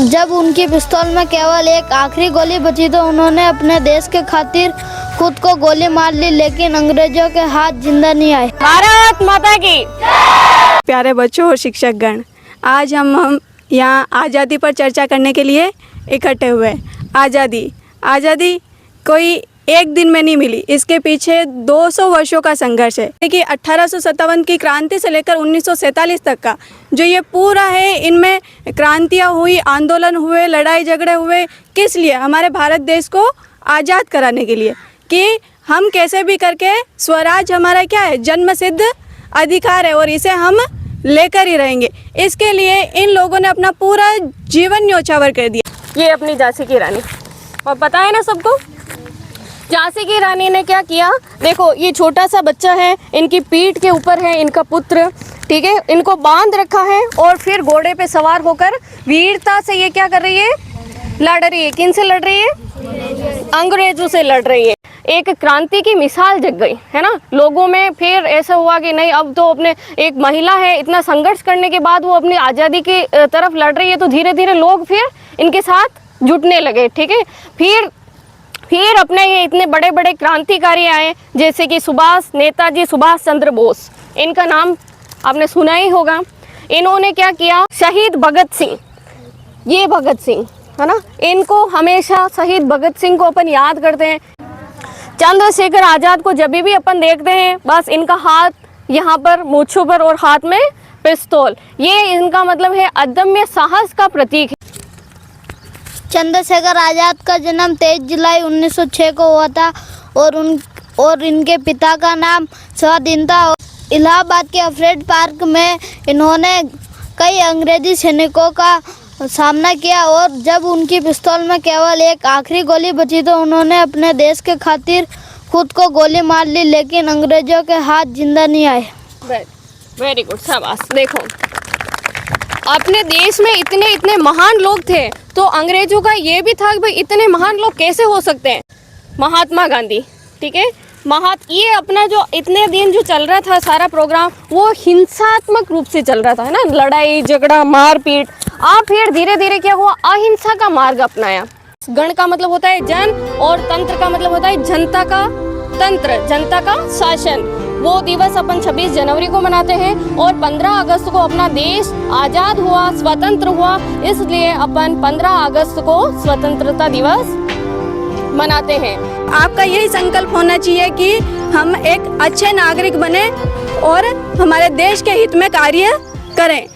जब उनकी पिस्तौल में केवल एक आखिरी गोली बची तो उन्होंने अपने देश के खातिर खुद को गोली मार ली, लेकिन अंग्रेजों के हाथ जिंदा नहीं आए। भारत माता की। प्यारे बच्चों और शिक्षकगण, आज हम यहाँ आज़ादी पर चर्चा करने के लिए इकट्ठे हुए। आज़ादी कोई एक दिन में नहीं मिली, इसके पीछे 200 वर्षों का संघर्ष है। देखिए 1857 की क्रांति से लेकर 1947 तक का जो ये पूरा है, इनमें क्रांतियाँ हुई, आंदोलन हुए, लड़ाई झगड़े हुए। किस लिए? हमारे भारत देश को आज़ाद कराने के लिए, कि हम कैसे भी करके स्वराज हमारा क्या है, जन्मसिद्ध अधिकार है और इसे हम लेकर ही रहेंगे। इसके लिए इन लोगों ने अपना पूरा जीवन न्योछावर कर दिया। ये अपनी झांसी की रानी, और पता है ना सबको, झांसी की रानी ने क्या किया? देखो ये छोटा सा बच्चा है, इनकी पीठ के ऊपर है इनका पुत्र, ठीक है, इनको बांध रखा है और फिर घोड़े पे सवार होकर वीरता से ये क्या कर रही है? लड़ रही है। किन से लड़ रही है? अंग्रेजों से लड़ रही है। एक क्रांति की मिसाल जग गई है ना लोगों में। फिर ऐसा हुआ कि नहीं, अब तो अपने एक महिला है, इतना संघर्ष करने के बाद वो अपनी आज़ादी की तरफ लड़ रही है, तो धीरे धीरे लोग फिर इनके साथ जुटने लगे, ठीक है। फिर अपने ये इतने बड़े बड़े क्रांतिकारी आए, जैसे कि नेताजी सुभाष चंद्र बोस, इनका नाम आपने सुना ही होगा। इन्होंने क्या किया? शहीद भगत सिंह, ये भगत सिंह है ना, इनको हमेशा शहीद भगत सिंह को अपन याद करते हैं। चंद्रशेखर आज़ाद को जब भी अपन देखते हैं, बस इनका हाथ यहाँ पर मूंछों पर और हाथ में पिस्तौल, ये इनका मतलब है अदम्य साहस का प्रतीक है। चंद्रशेखर आज़ाद का जन्म 23 जुलाई 1906 को हुआ था और इनके पिता का नाम स्वाधीन था। इलाहाबाद के अफरेड पार्क में इन्होंने कई अंग्रेजी सैनिकों का सामना किया और जब उनकी पिस्तौल में केवल एक आखिरी गोली बची तो उन्होंने अपने देश के खातिर खुद को गोली मार ली, लेकिन अंग्रेजों के हाथ जिंदा नहीं आए। वेरी गुड, शाबाश। देखो अपने देश में इतने महान लोग थे, तो अंग्रेजों का ये भी था कि भाई इतने महान लोग कैसे हो सकते हैं। महात्मा गांधी, ठीक है, ये अपना जो इतने दिन जो चल रहा था सारा प्रोग्राम, वो हिंसात्मक रूप से चल रहा था, है ना, लड़ाई झगड़ा मारपीट। फिर धीरे धीरे क्या हुआ? अहिंसा का मार्ग अपनाया। गण का मतलब होता है जन और तंत्र का मतलब होता है जनता का तंत्र, जनता का शासन। वो दिवस अपन 26 जनवरी को मनाते हैं और 15 अगस्त को अपना देश आज़ाद हुआ, स्वतंत्र हुआ, इसलिए अपन 15 अगस्त को स्वतंत्रता दिवस मनाते हैं। आपका यही संकल्प होना चाहिए कि हम एक अच्छे नागरिक बने और हमारे देश के हित में कार्य करें।